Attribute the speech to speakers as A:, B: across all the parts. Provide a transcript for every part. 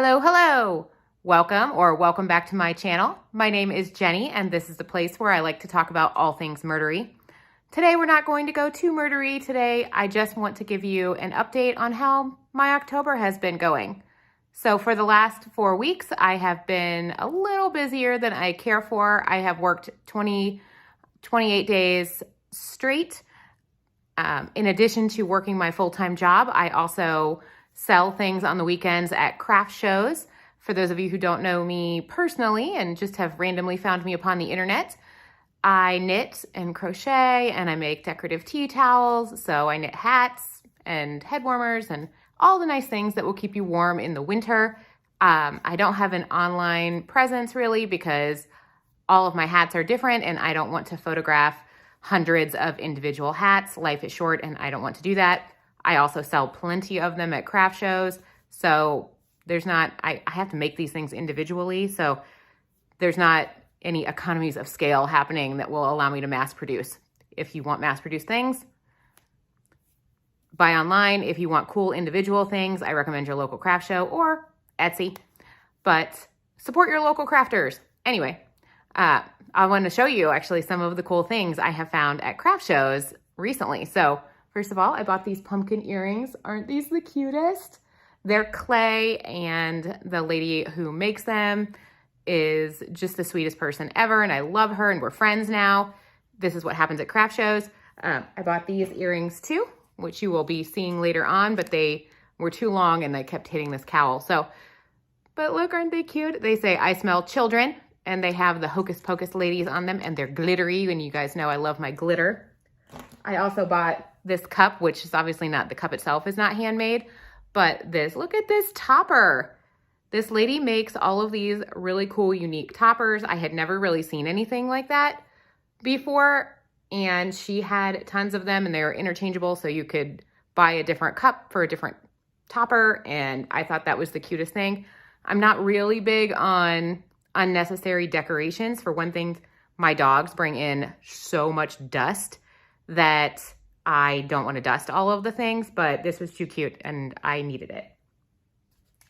A: Hello. Welcome back to my channel. My name is Jenny, and this is the place where I like to talk about all things murdery. Today, we're not going to go too murdery today. I just want to give you an update on how my October has been going. So for the last 4 weeks, I have been a little busier than I care for. I have worked 28 days straight. In addition to working my full-time job, I also sell things on the weekends at craft shows. For those of you who don't know me personally and just have randomly found me upon the internet, I knit and crochet and I make decorative tea towels. So I knit hats and head warmers and all the nice things that will keep you warm in the winter. I don't have an online presence really because all of my hats are different and I don't want to photograph hundreds of individual hats. Life is short and I don't want to do that. I also sell plenty of them at craft shows. So I have to make these things individually. So there's not any economies of scale happening that will allow me to mass produce. If you want mass produced things, buy online. If you want cool individual things, I recommend your local craft show or Etsy, but support your local crafters. Anyway, I want to show you actually some of the cool things I have found at craft shows recently. So first of all, I bought these pumpkin earrings. Aren't these the cutest? They're clay, and the lady who makes them is just the sweetest person ever, and I love her, and we're friends now. This is what happens at craft shows. I bought these earrings too, which you will be seeing later on, but they were too long, and I kept hitting this cowl. But look, aren't they cute? They say, "I smell children," and they have the Hocus Pocus ladies on them, and they're glittery, and you guys know I love my glitter. I also bought this cup, which is obviously not, the cup itself is not handmade, but look at this topper. This lady makes all of these really cool, unique toppers. I had never really seen anything like that before, and she had tons of them, and they were interchangeable, so you could buy a different cup for a different topper, and I thought that was the cutest thing. I'm not really big on unnecessary decorations. For one thing, my dogs bring in so much dust that I don't want to dust all of the things, but this was too cute and I needed it.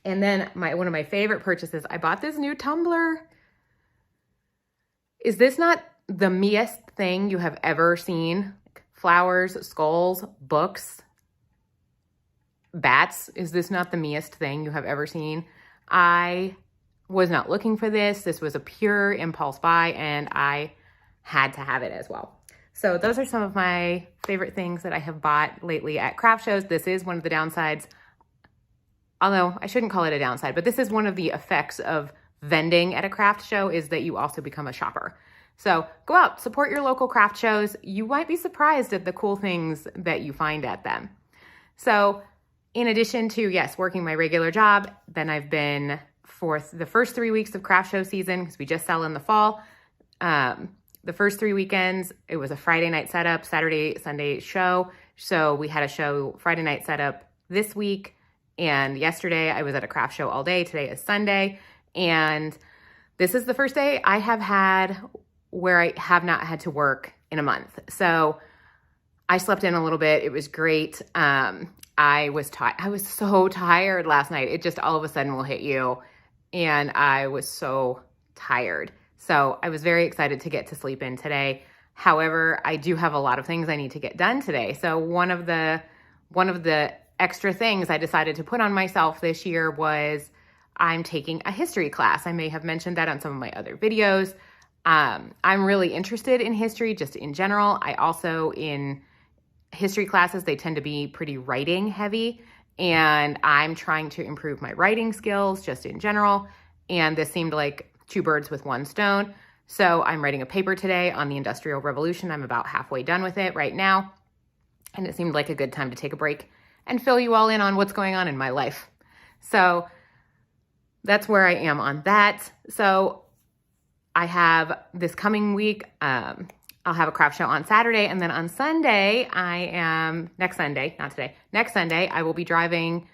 A: And then one of my favorite purchases, I bought this new tumbler. Is this not the meest thing you have ever seen? Flowers, skulls, books, bats. Is this not the meest thing you have ever seen? I was not looking for this. This was a pure impulse buy and I had to have it as well. So those are some of my favorite things that I have bought lately at craft shows. This is one of the downsides, although I shouldn't call it a downside, but this is one of the effects of vending at a craft show is that you also become a shopper. So go out, support your local craft shows. You might be surprised at the cool things that you find at them. So in addition to, yes, working my regular job, then I've been for the first 3 weeks of craft show season, because we just sell in the fall, the first 3 weekends, it was a Friday night setup, Saturday, Sunday show. So we had a show Friday night setup this week. And yesterday I was at a craft show all day. Today is Sunday. And this is the first day I have had where I have not had to work in a month. So I slept in a little bit. It was great. I was so tired last night. It just all of a sudden will hit you. And I was so tired. So I was very excited to get to sleep in today. However, I do have a lot of things I need to get done today. So one of the extra things I decided to put on myself this year was I'm taking a history class. I may have mentioned that on some of my other videos. I'm really interested in history just in general. I also, in history classes, they tend to be pretty writing heavy, and I'm trying to improve my writing skills just in general. And this seemed like 2 birds with 1 stone. So I'm writing a paper today on the Industrial Revolution. I'm about halfway done with it right now. And it seemed like a good time to take a break and fill you all in on what's going on in my life. So that's where I am on that. So I have this coming week, I'll have a craft show on Saturday. And then on Sunday, next Sunday, I will be driving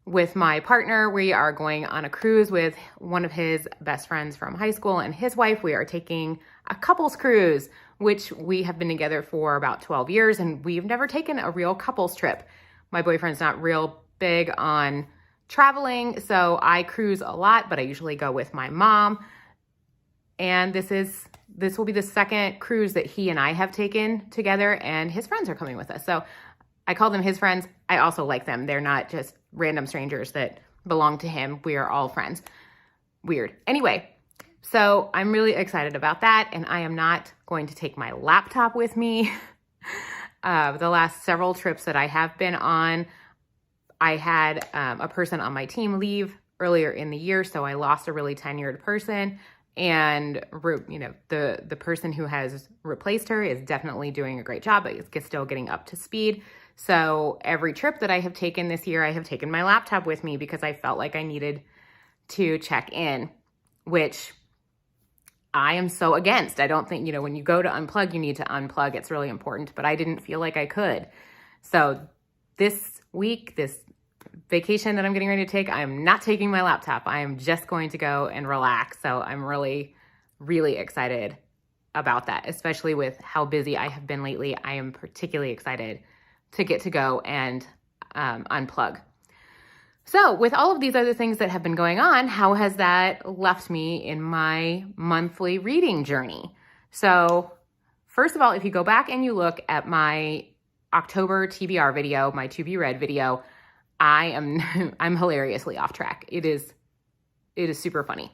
A: with my partner. We are going on a cruise with one of his best friends from high school and his wife. We are taking a couples cruise, which we have been together for about 12 years, and we've never taken a real couples trip. My boyfriend's not real big on traveling, so I cruise a lot, but I usually go with my mom. And this will be the second cruise that he and I have taken together, and his friends are coming with us. So I call them his friends. I also like them. They're not just random strangers that belong to him. We are all friends. Weird. Anyway, so I'm really excited about that, and I am not going to take my laptop with me. The last several trips that I have been on, I had a person on my team leave earlier in the year, so I lost a really tenured person. And, you know, the person who has replaced her is definitely doing a great job, but is still getting up to speed. So every trip that I have taken this year, I have taken my laptop with me because I felt like I needed to check in, which I am so against. I don't think, you know, when you go to unplug, you need to unplug. It's really important, but I didn't feel like I could. So this week, this vacation that I'm getting ready to take, I'm not taking my laptop. I am just going to go and relax. So I'm really, really excited about that, especially with how busy I have been lately. I am particularly excited to get to go and unplug. So with all of these other things that have been going on, how has that left me in my monthly reading journey? So first of all, if you go back and you look at my October TBR video, my to be read video, I'm hilariously off track. It is super funny.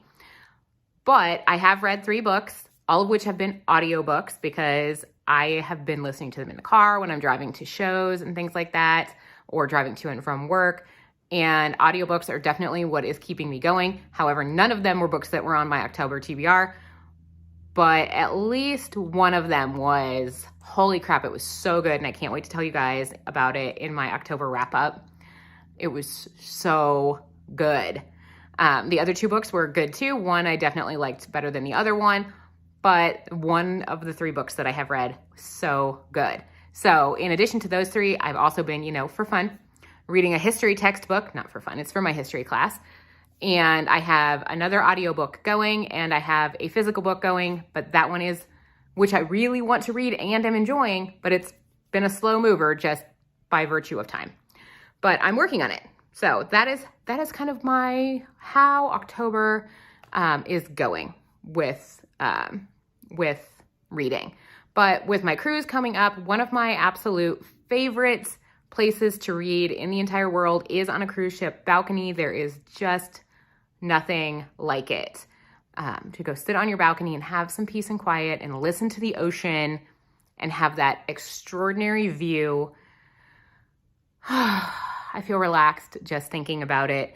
A: But I have read 3 books, all of which have been audiobooks because I have been listening to them in the car when I'm driving to shows and things like that, or driving to and from work. And audiobooks are definitely what is keeping me going. However, none of them were books that were on my October TBR, but at least one of them was, holy crap, it was so good. And I can't wait to tell you guys about it in my October wrap up. It was so good. The other 2 books were good too. One I definitely liked better than the other one, but one of the 3 books that I have read was so good. So in addition to those 3, I've also been, you know, for fun, reading a history textbook, not for fun, it's for my history class. And I have another audiobook going, and I have a physical book going, but that one is, which I really want to read and am enjoying, but it's been a slow mover just by virtue of time. But I'm working on it. So that is kind of how October is going with reading. But with my cruise coming up, one of my absolute favorite places to read in the entire world is on a cruise ship balcony. There is just nothing like it. To go sit on your balcony and have some peace and quiet and listen to the ocean and have that extraordinary view. I feel relaxed just thinking about it.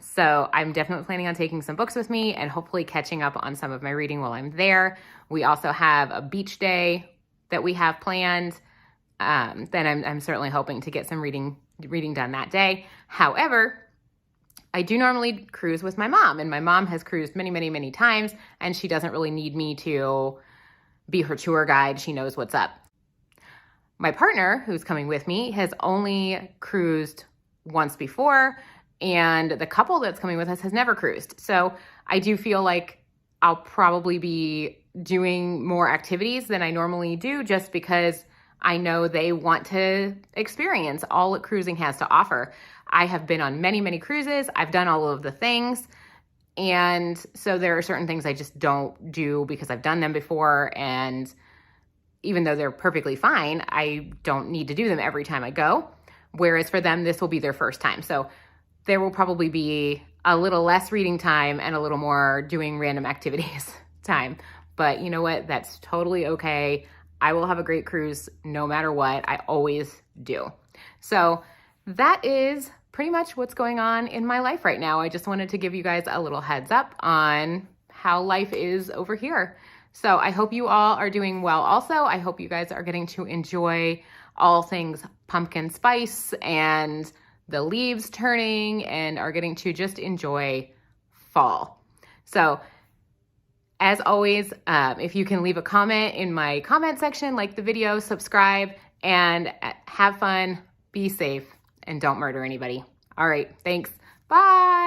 A: So I'm definitely planning on taking some books with me and hopefully catching up on some of my reading while I'm there. We also have a beach day that we have planned. Then I'm certainly hoping to get some reading done that day. However, I do normally cruise with my mom, and my mom has cruised many, many, many times, and she doesn't really need me to be her tour guide. She knows what's up. My partner, who's coming with me, has only cruised once before, and the couple that's coming with us has never cruised. So I do feel like I'll probably be doing more activities than I normally do just because I know they want to experience all that cruising has to offer. I have been on many, many cruises. I've done all of the things. And so there are certain things I just don't do because I've done them before. And even though they're perfectly fine, I don't need to do them every time I go. Whereas for them, this will be their first time. So there will probably be a little less reading time and a little more doing random activities time. But you know what? That's totally okay. I will have a great cruise no matter what. I always do. So that is pretty much what's going on in my life right now. I just wanted to give you guys a little heads up on how life is over here. So I hope you all are doing well also. I hope you guys are getting to enjoy all things pumpkin spice and the leaves turning and are getting to just enjoy fall. So as always, if you can leave a comment in my comment section, like the video, subscribe, and have fun, be safe, and don't murder anybody. All right, thanks. Bye.